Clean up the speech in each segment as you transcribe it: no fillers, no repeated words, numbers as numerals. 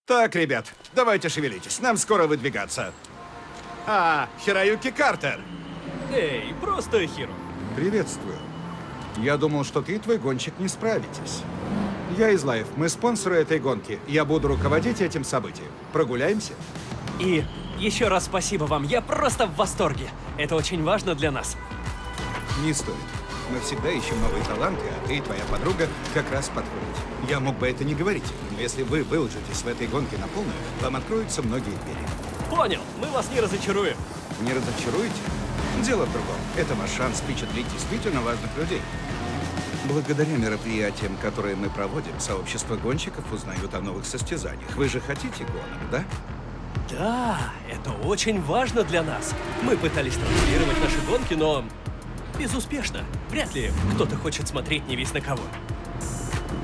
Так, ребят, давайте шевелитесь, нам скоро выдвигаться. Хироюки Картер. Эй, просто Хиро. Приветствую. Я думал, что ты и твой гонщик не справитесь. Я из Лайф, мы спонсоры этой гонки. Я буду руководить этим событием. Прогуляемся? И еще раз спасибо вам, я просто в восторге. Это очень важно для нас. Не стоит. Мы всегда ищем новые таланты, а ты и твоя подруга как раз подходите. Я мог бы это не говорить, но если вы выложитесь в этой гонке на полную, вам откроются многие двери. Понял, мы вас не разочаруем. Не разочаруете? Дело в другом. Это ваш шанс впечатлить действительно важных людей. Благодаря мероприятиям, которые мы проводим, сообщество гонщиков узнают о новых состязаниях. Вы же хотите гонок, да? Да, это очень важно для нас. Мы пытались транслировать наши гонки, но безуспешно. Вряд ли кто-то хочет смотреть не весь на кого.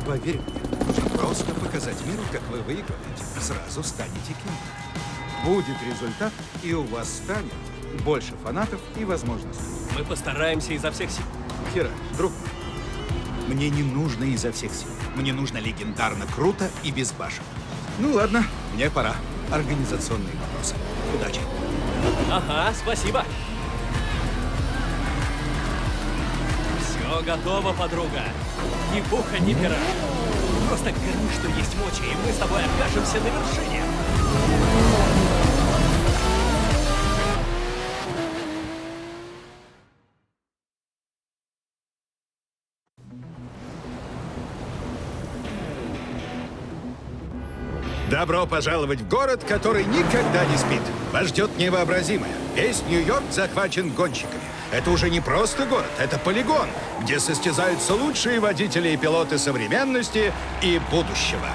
Поверь мне, нужно просто показать миру, как вы выигрываете. Сразу станете кем-то. Будет результат, и у вас станет больше фанатов и возможностей. Мы постараемся изо всех сил. Хиро, друг мой, мне не нужно изо всех сил. Мне нужно легендарно круто и без башен. Ну ладно, мне пора. Организационные вопросы. Удачи. Ага, спасибо. Все готово, подруга. Ни пуха, ни пера. Просто гони, что есть мочи, и мы с тобой окажемся на вершине. Добро пожаловать в город, который никогда не спит. Вас ждет невообразимое. Весь Нью-Йорк захвачен гонщиками. Это уже не просто город, это полигон, где состязаются лучшие водители и пилоты современности и будущего.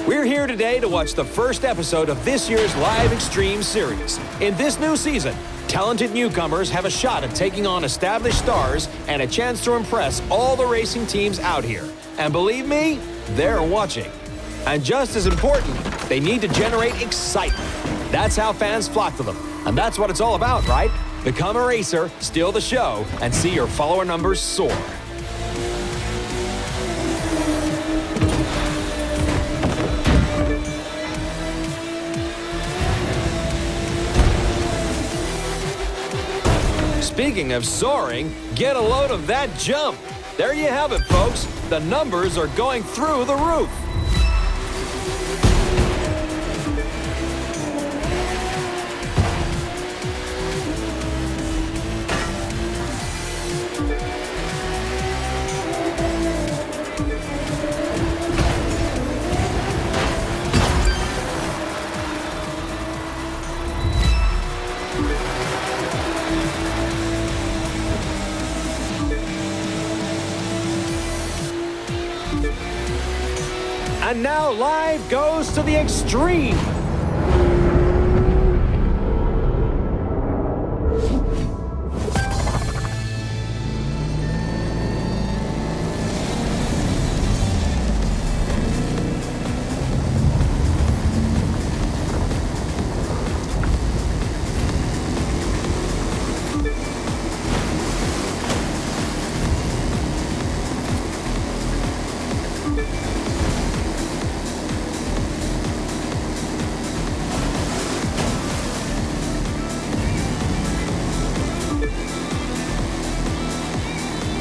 We're here today to watch the first episode of this year's live Extreme series. In this new season, talented newcomers have a shot at taking on established stars and a chance to impress all the racing teams out here. And believe me, they're watching. And just as important, they need to generate excitement. That's how fans flock to them. And that's what it's all about, right? Become a racer, steal the show, and see your follower numbers soar. Speaking of soaring, get a load of that jump. There you have it, folks. The numbers are going through the roof. And now live goes to the extreme.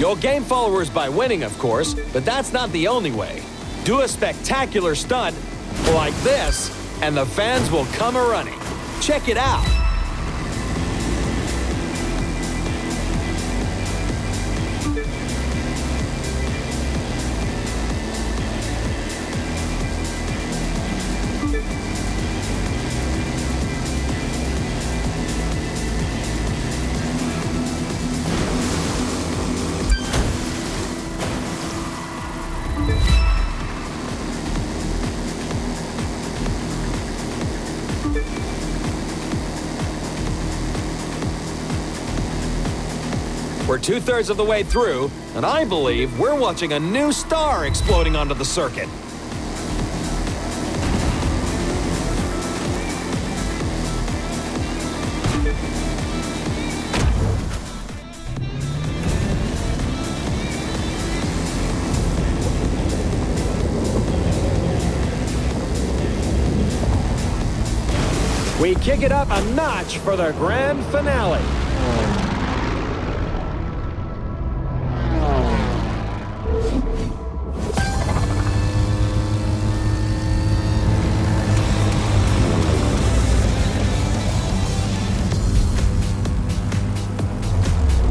You'll gain followers by winning, of course, but that's not the only way. Do a spectacular stunt like this, and the fans will come a-running. Check it out. We're 2/3 of the way through, and I believe we're watching a new star exploding onto the circuit. We kick it up a notch for the grand finale.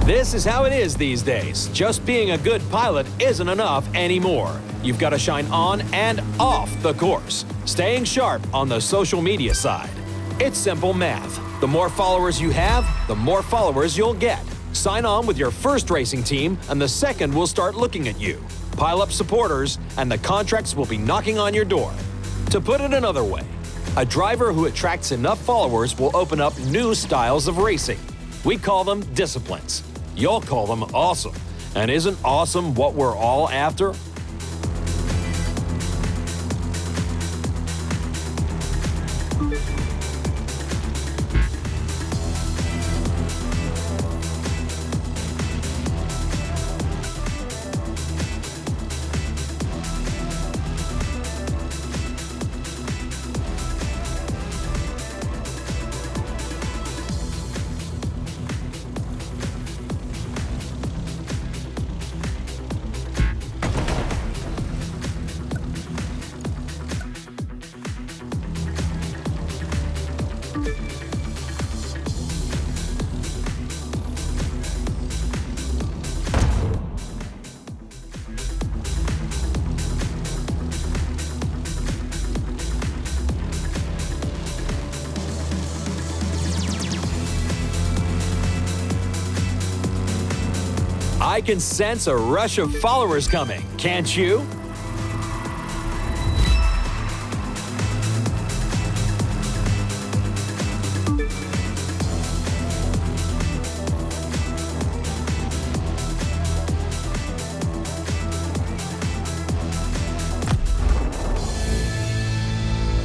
This is how it is these days. Just being a good pilot isn't enough anymore. You've got to shine on and off the course, staying sharp on the social media side. It's simple math. The more followers you have, the more followers you'll get. Sign on with your first racing team, and the second will start looking at you. Pile up supporters, and the contracts will be knocking on your door. To put it another way, a driver who attracts enough followers will open up new styles of racing. We call them disciplines. You'll call them awesome. And isn't awesome what we're all after? I can sense a rush of followers coming, can't you?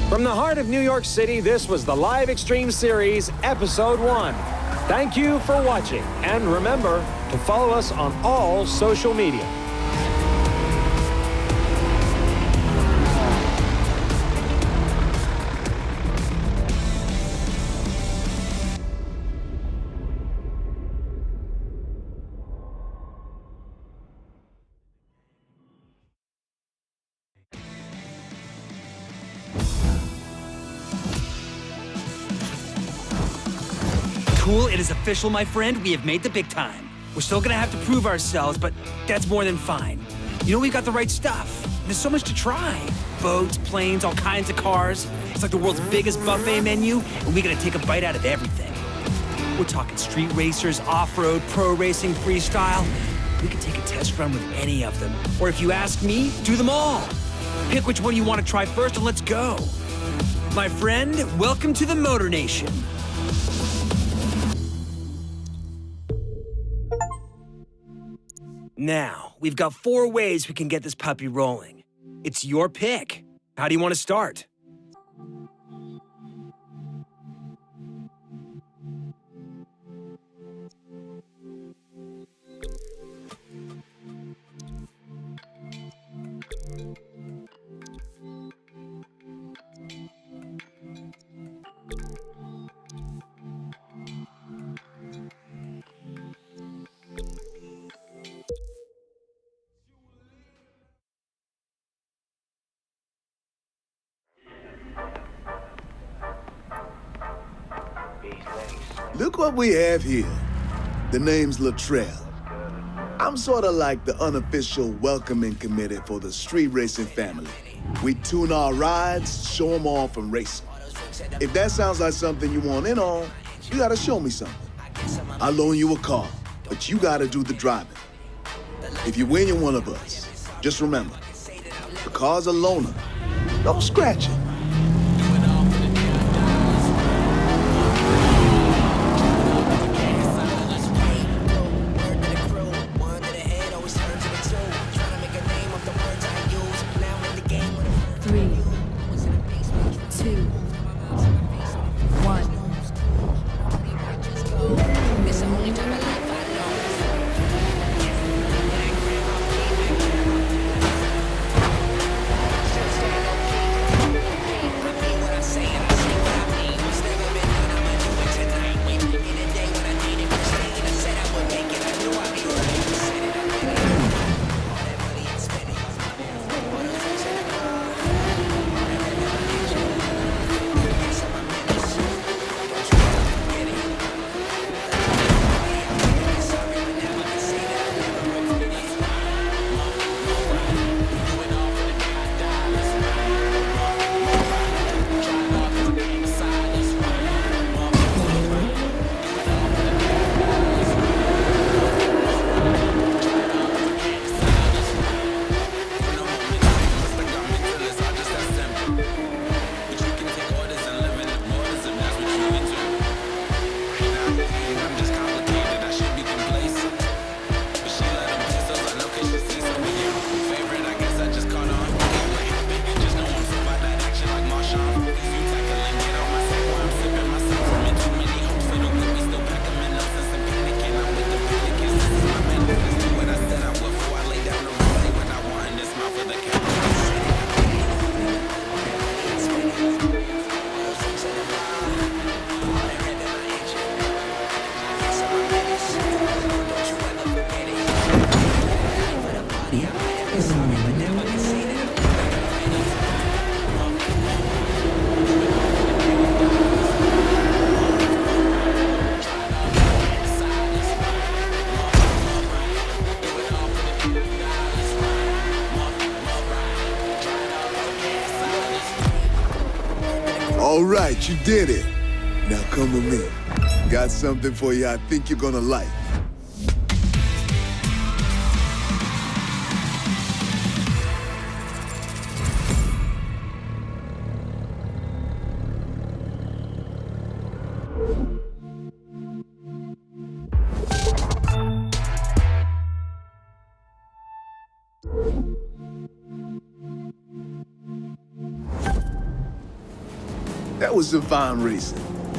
From the heart of New York City, this was the Live Extreme Series, Episode 1. Thank you for watching, and remember to follow us on all social media. Cool, it is official, my friend. We have made the big time. We're still gonna have to prove ourselves, but that's more than fine. You know, we've got the right stuff. There's so much to try. Boats, planes, all kinds of cars. It's like the world's biggest buffet menu, and we gotta take a bite out of everything. We're talking street racers, off-road, pro racing, freestyle. We could take a test run with any of them. Or if you ask me, do them all. Pick which one you want to try first, and let's go. My friend, welcome to the Motor Nation. Now, we've got 4 ways we can get this puppy rolling. It's your pick. How do you want to start? Look what we have here. The name's Latrell. I'm sort of like the unofficial welcoming committee for the street racing family. We tune our rides, show them off, and race them. If that sounds like something you want in on, you gotta show me something. I'll loan you a car, but you gotta do the driving. If you win, you're one of us. Just remember, the car's a loaner. Don't scratch it. All right, you did it. Now come with me. Got something for you I think you're gonna like. That was some fine racing,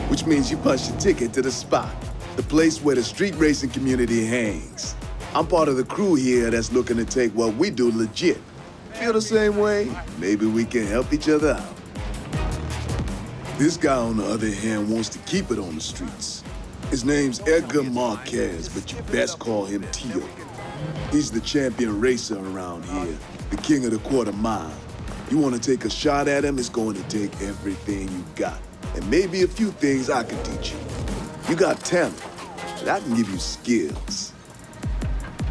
which means you punched your ticket to the spot, the place where the street racing community hangs. I'm part of the crew here that's looking to take what we do legit. Feel the same way? Maybe we can help each other out. This guy, on the other hand, wants to keep it on the streets. His name's Edgar Marquez, but you best call him Tio. He's the champion racer around here, the king of the quarter mile. You want to take a shot at him, it's going to take everything you got. And maybe a few things I can teach you. You got talent, but I can give you skills.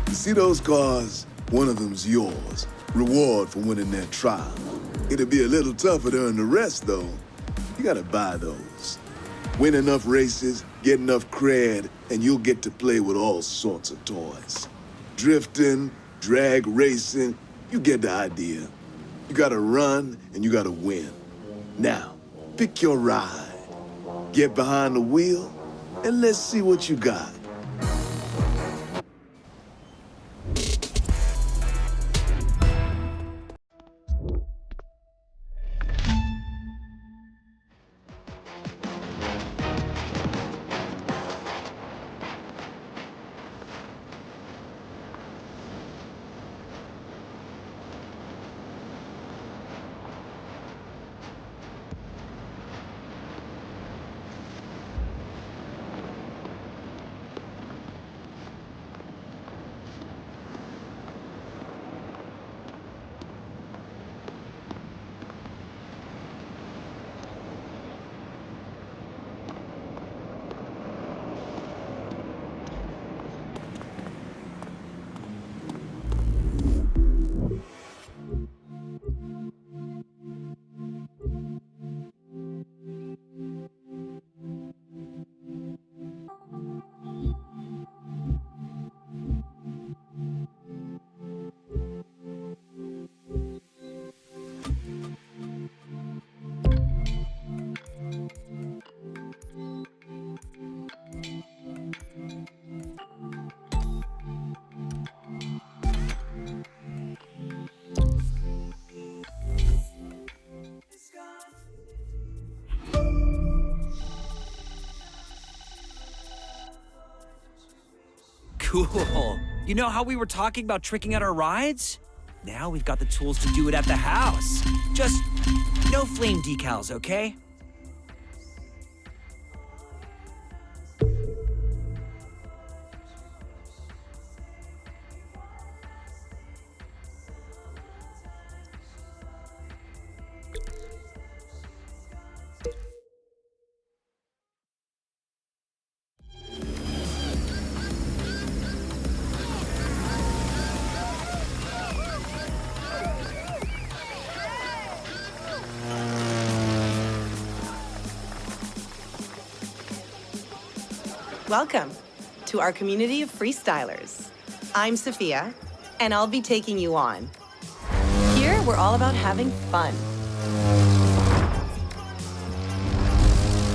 You see those cars? One of them's yours. Reward for winning that trial. It'll be a little tougher to earn the rest, though. You gotta buy those. Win enough races, get enough cred, and you'll get to play with all sorts of toys. Drifting, drag racing, you get the idea. You gotta run, and you gotta win. Now, pick your ride. Get behind the wheel, and let's see what you got. Cool. You know how we were talking about tricking out our rides? Now we've got the tools to do it at the house. Just no flame decals, okay? Welcome to our community of freestylers. I'm Sophia, and I'll be taking you on. Here, we're all about having fun.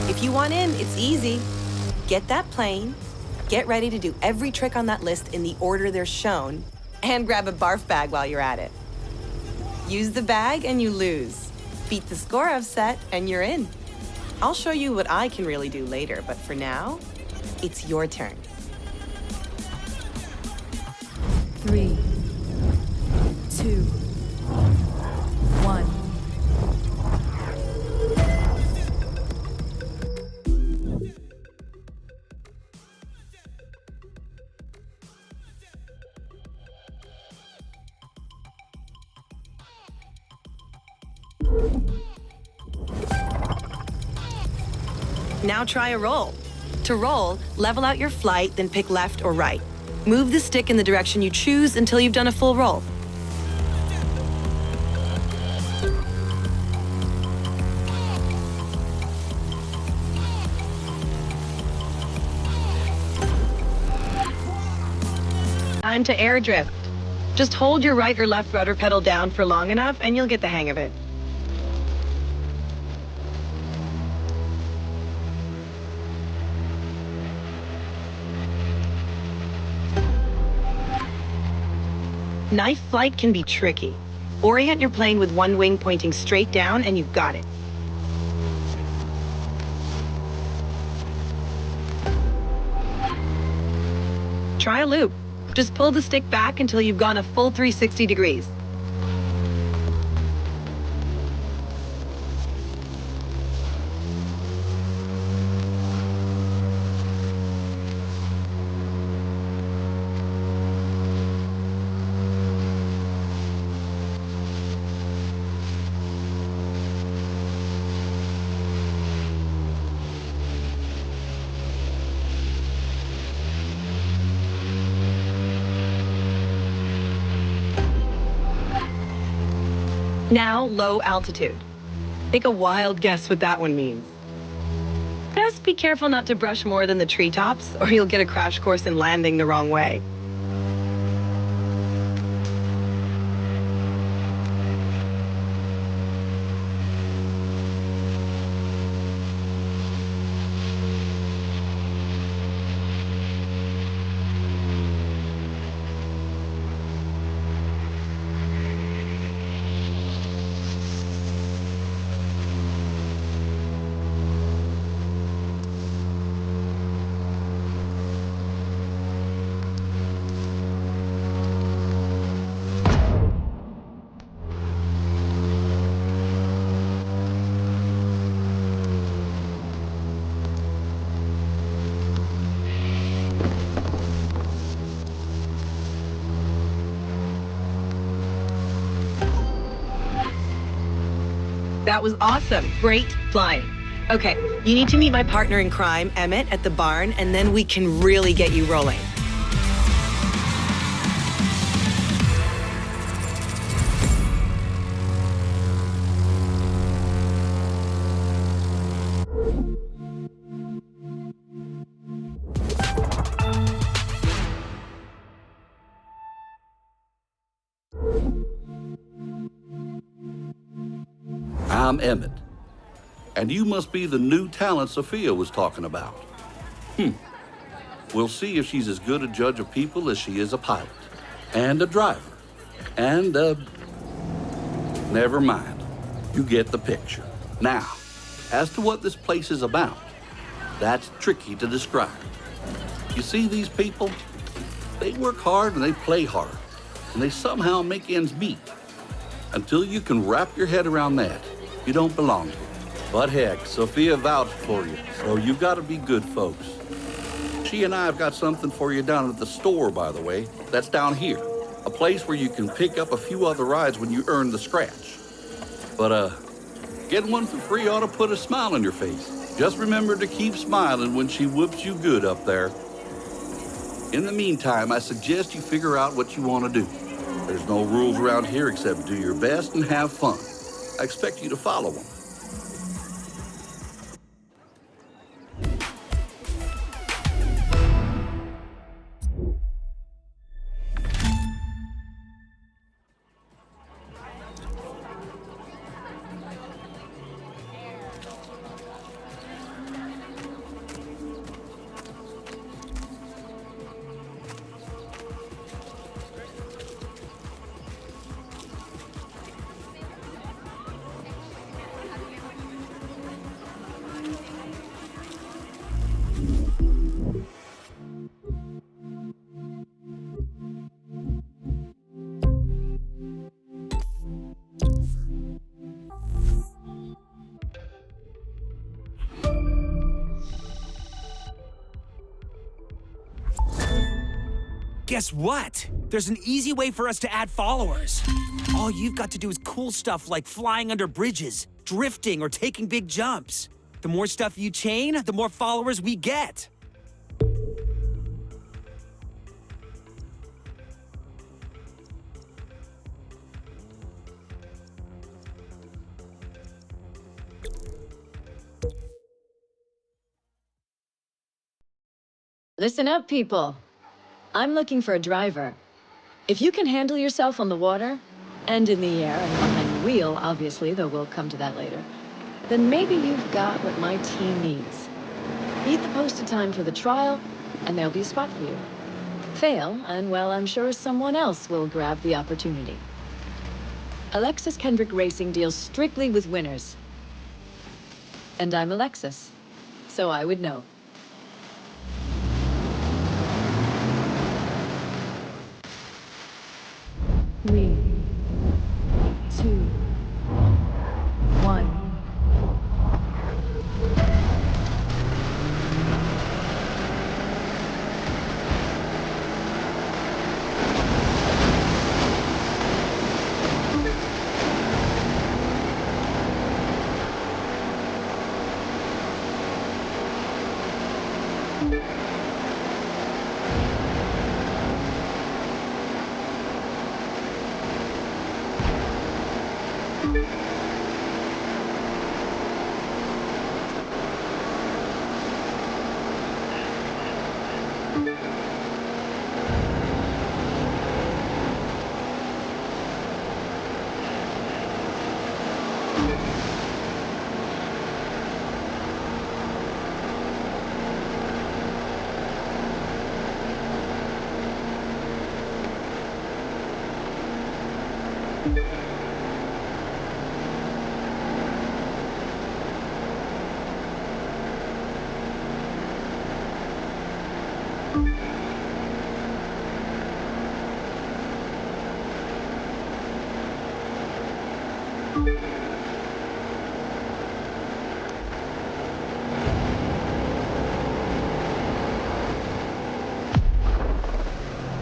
If you want in, it's easy. Get that plane, get ready to do every trick on that list in the order they're shown, and grab a barf bag while you're at it. Use the bag and you lose. Beat the score I've set and you're in. I'll show you what I can really do later, but for now, it's your turn. 3, 2, 1. Now try a roll. To roll, level out your flight, then pick left or right. Move the stick in the direction you choose until you've done a full roll. Time to air drift. Just hold your right or left rudder pedal down for long enough and you'll get the hang of it. Knife flight can be tricky. Orient your plane with one wing pointing straight down and you've got it. Try a loop. Just pull the stick back until you've gone a full 360 degrees. Now, low altitude. Take a wild guess what that one means. Just be careful not to brush more than the treetops, or you'll get a crash course in landing the wrong way. That was awesome. Great flying. Okay, you need to meet my partner in crime, Emmett, at the barn, and then we can really get you rolling. I'm Emmett, and you must be the new talent Sophia was talking about. We'll see if she's as good a judge of people as she is a pilot, and a driver, and never mind. You get the picture. Now, as to what this place is about, that's tricky to describe. You see these people? They work hard and they play hard, and they somehow make ends meet. Until you can wrap your head around that, you don't belong here. But heck, Sophia vouched for you, so you've got to be good folks. She and I have got something for you down at the store, by the way. That's down here. A place where you can pick up a few other rides when you earn the scratch. But, getting one for free ought to put a smile on your face. Just remember to keep smiling when she whoops you good up there. In the meantime, I suggest you figure out what you want to do. There's no rules around here except do your best and have fun. I expect you to follow them. Guess what? There's an easy way for us to add followers. All you've got to do is cool stuff like flying under bridges, drifting, or taking big jumps. The more stuff you chain, the more followers we get. Listen up, people. I'm looking for a driver. If you can handle yourself on the water, and in the air, and behind the wheel, obviously, though we'll come to that later, then maybe you've got what my team needs. Meet the posted time for the trial, and there'll be a spot for you. Fail, and well, I'm sure someone else will grab the opportunity. Alexis Kendrick Racing deals strictly with winners. And I'm Alexis, so I would know. Three, two, one.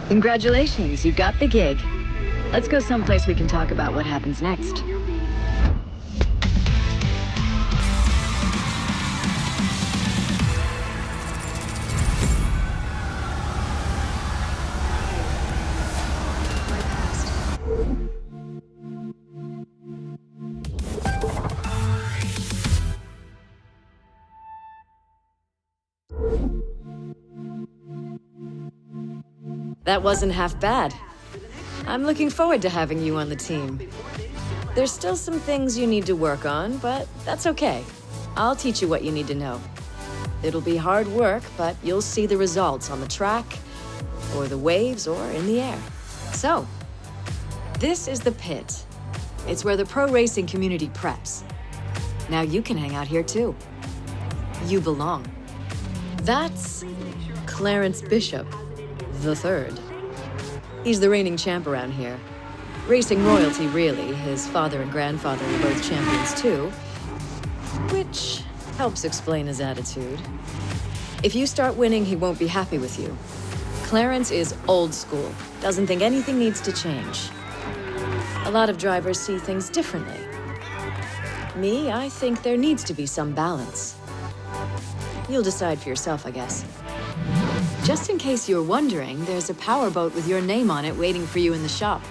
Congratulations, you got the gig. Let's go someplace we can talk about what happens next. That wasn't half bad. I'm looking forward to having you on the team. There's still some things you need to work on, but that's okay. I'll teach you what you need to know. It'll be hard work, but you'll see the results on the track, or the waves, or in the air. So, this is the pit. It's where the pro racing community preps. Now you can hang out here too. You belong. That's Clarence Bishop, the third. He's the reigning champ around here. Racing royalty, really. His father and grandfather were both champions, too. Which helps explain his attitude. If you start winning, he won't be happy with you. Clarence is old school, doesn't think anything needs to change. A lot of drivers see things differently. Me, I think there needs to be some balance. You'll decide for yourself, I guess. Just in case you're wondering, there's a powerboat with your name on it waiting for you in the shop.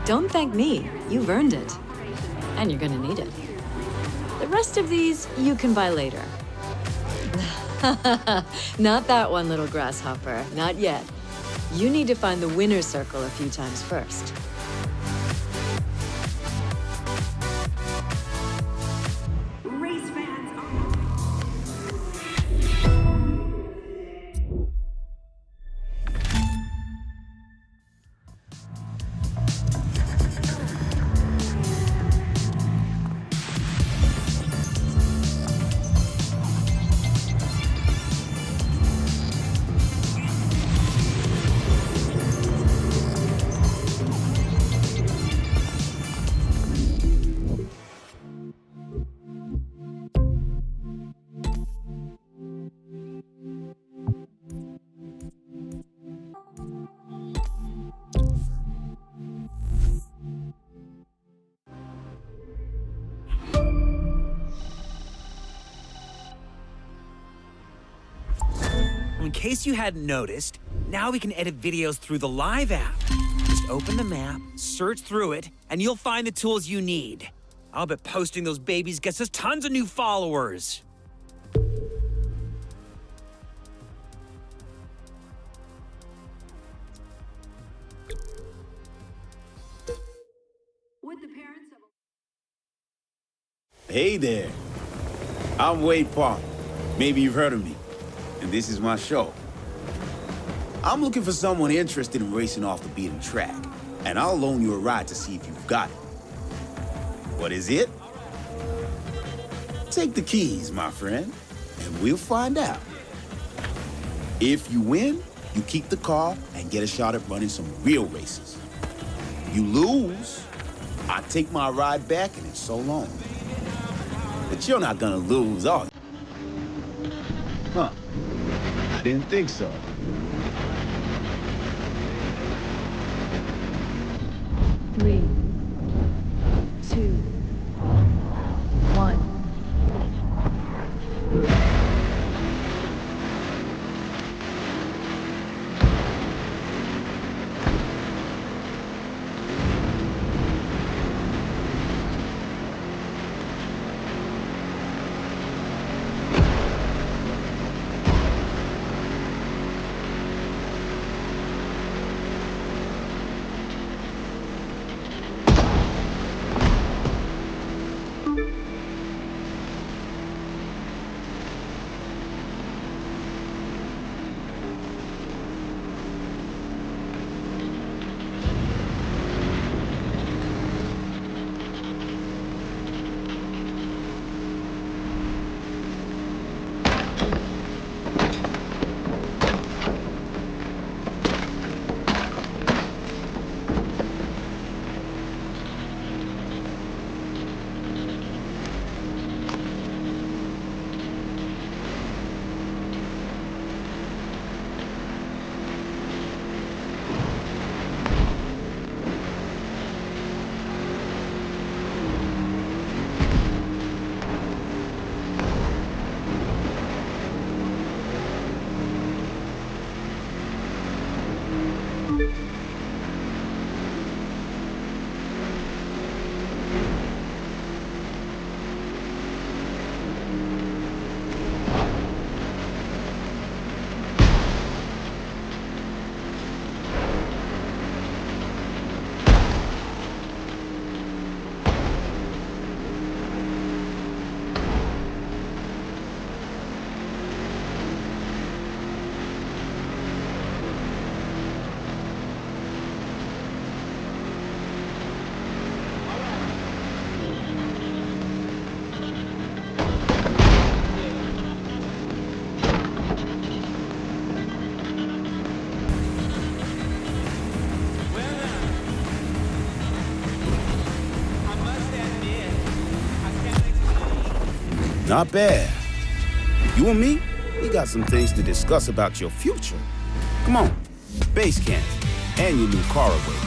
Don't thank me, you've earned it. And you're gonna need it. The rest of these, you can buy later. Not that one, little grasshopper, not yet. You need to find the winner's circle a few times first. In case you hadn't noticed, now we can edit videos through the Live app. Just open the map, search through it, and you'll find the tools you need. I'll bet posting those babies gets us tons of new followers. Hey there. I'm Wade Park. Maybe you've heard of me. And this is my show. I'm looking for someone interested in racing off the beaten track, and I'll loan you a ride to see if you've got it. What is it? Take the keys, my friend, and we'll find out. If you win, you keep the car and get a shot at running some real races. You lose, I take my ride back and it's so long. But you're not gonna lose, are you? Huh. I didn't think so. Three, two, one. Not bad. You and me, we got some things to discuss about your future. Come on, base camp, and your new car away.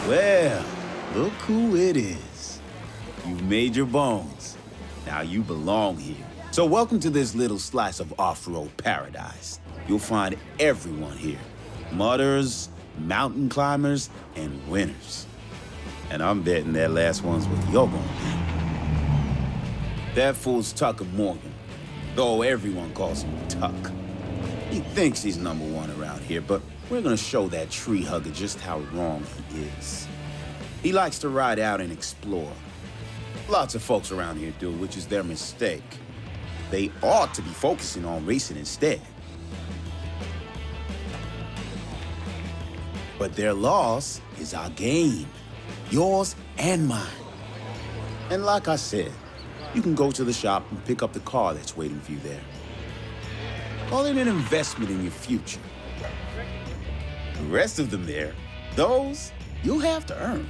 Well, look who it is. You've made your bones. Now you belong here. So welcome to this little slice of off-road paradise. You'll find everyone here. Mudders, mountain climbers, and winners. And I'm betting that last one's what you're gonna be. That fool's Tucker Morgan, though everyone calls him Tuck. He thinks he's number one around here, but we're gonna show that tree hugger just how wrong he is. He likes to ride out and explore. Lots of folks around here do, which is their mistake. They ought to be focusing on racing instead. But their loss is our gain, yours and mine. And like I said, you can go to the shop and pick up the car that's waiting for you there. Call it an investment in your future. The rest of them there, those you'll have to earn.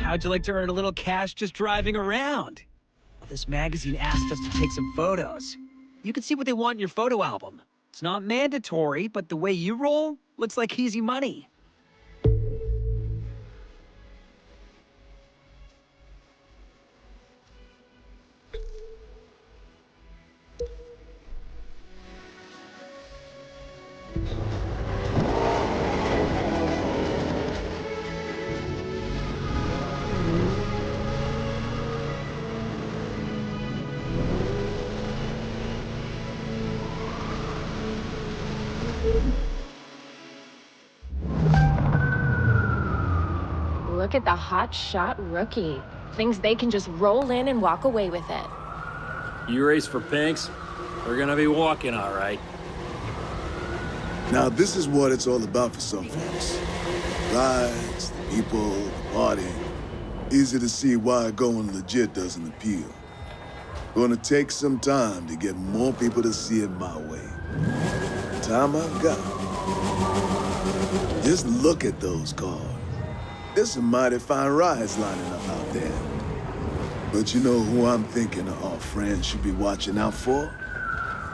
How'd you like to earn a little cash just driving around? Well, this magazine asked us to take some photos. You can see what they want in your photo album. It's not mandatory, but the way you roll looks like easy money. Look at the hot shot rookie. Thinks they can just roll in and walk away with it. You race for pinks? We're gonna be walking, all right. Now, this is what it's all about for some folks. Rides, the people, the party. Easy to see why going legit doesn't appeal. Gonna take some time to get more people to see it my way. Time I've got. Just look at those cars. There's some mighty fine rides lining up out there. But you know who I'm thinking our friends should be watching out for?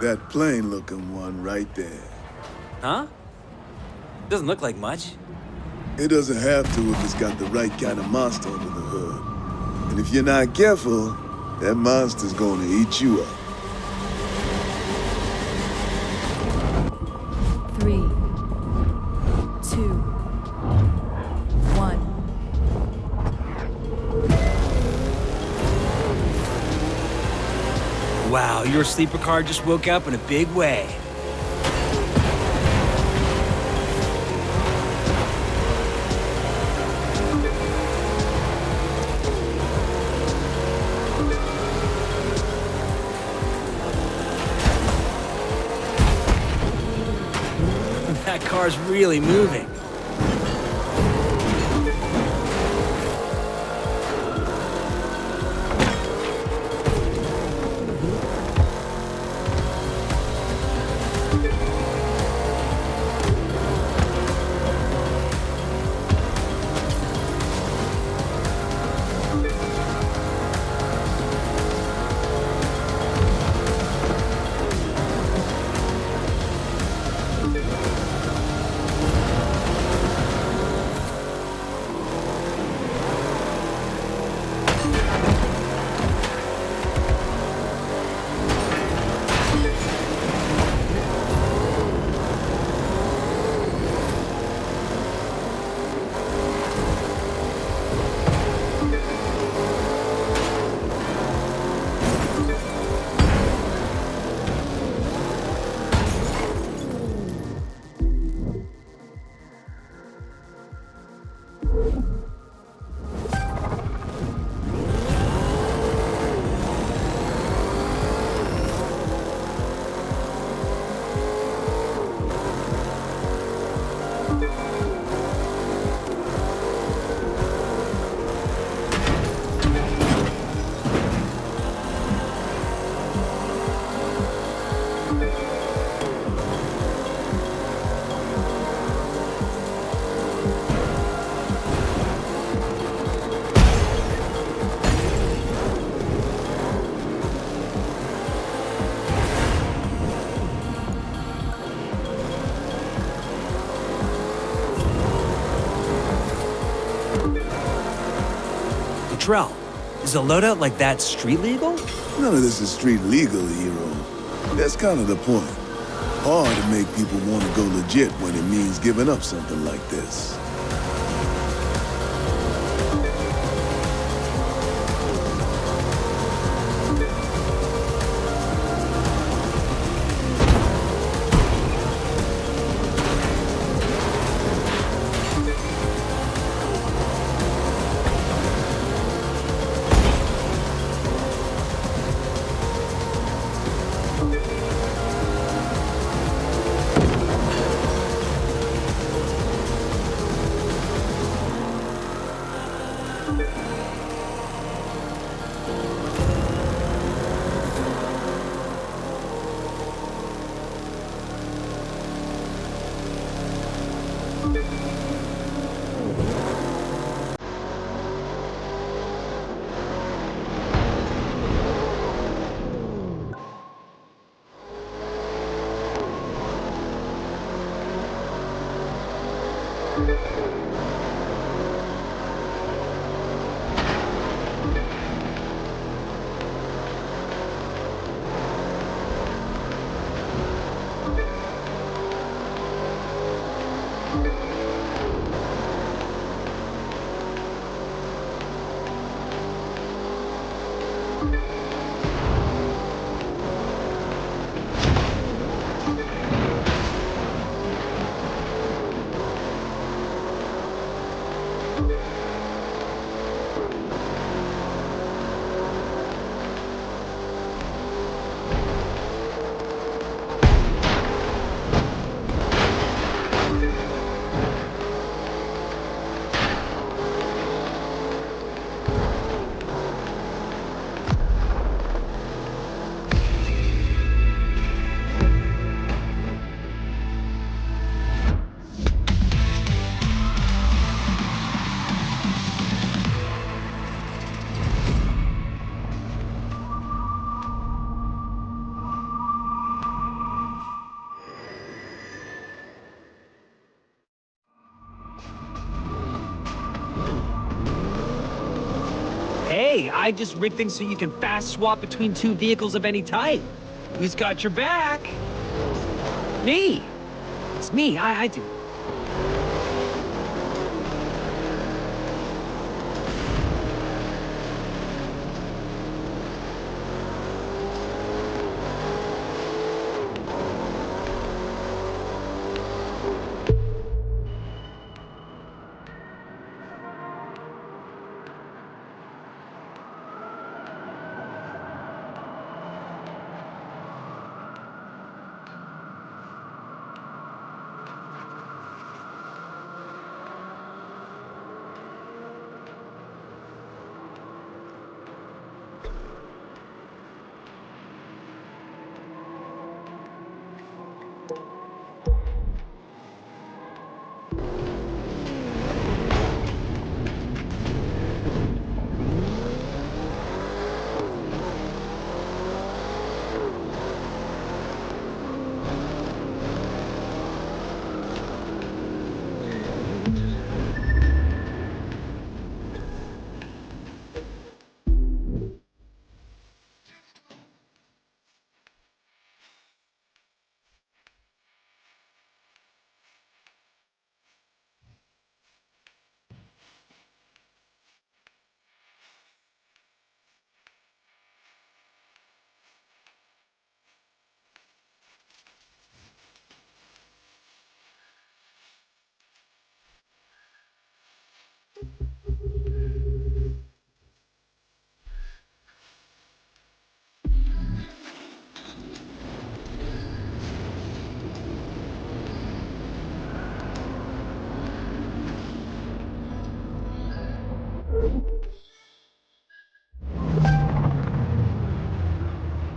That plain-looking one right there. Huh? Doesn't look like much. It doesn't have to if it's got the right kind of monster under the hood. And if you're not careful, that monster's gonna eat you up. 3, 2, 1. Wow, your sleeper car just woke up in a big way. That car's really moving. Trell, is a loadout like that street legal? None of this is street legal, hero. That's kind of the point. Hard to make people want to go legit when it means giving up something like this. Hey, I just rigged things so you can fast swap between two vehicles of any type. Who's got your back? Me. It's me, I do.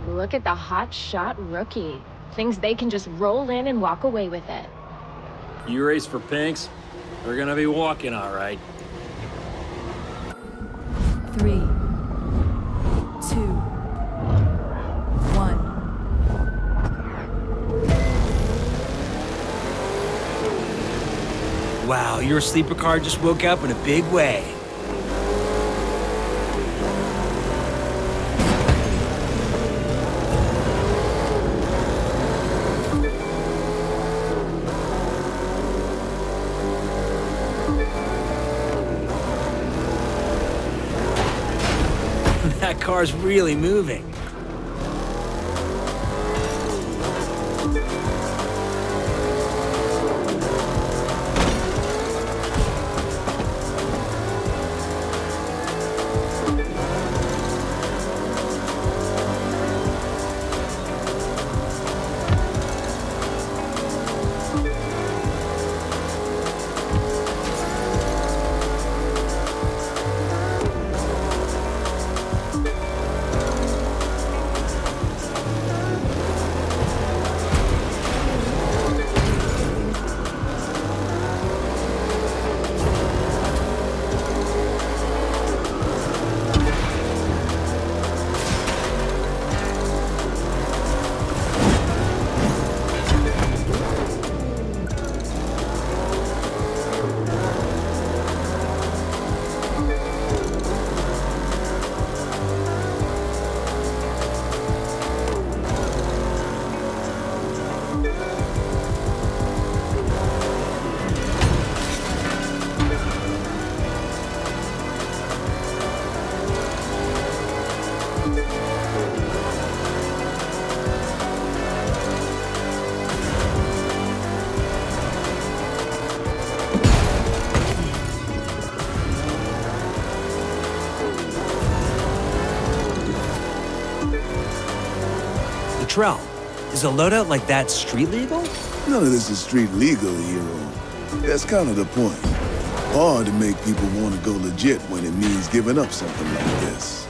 Look at the hot-shot rookie. Thinks they can just roll in and walk away with it. You race for pinks? We're gonna be walking, all right. 3, 2, 1. Wow, your sleeper car just woke up in a big way. car's really moving. Trell, is a loadout like that street legal? None of this is street legal, hero. That's kind of the point. Hard to make people want to go legit when it means giving up something like this.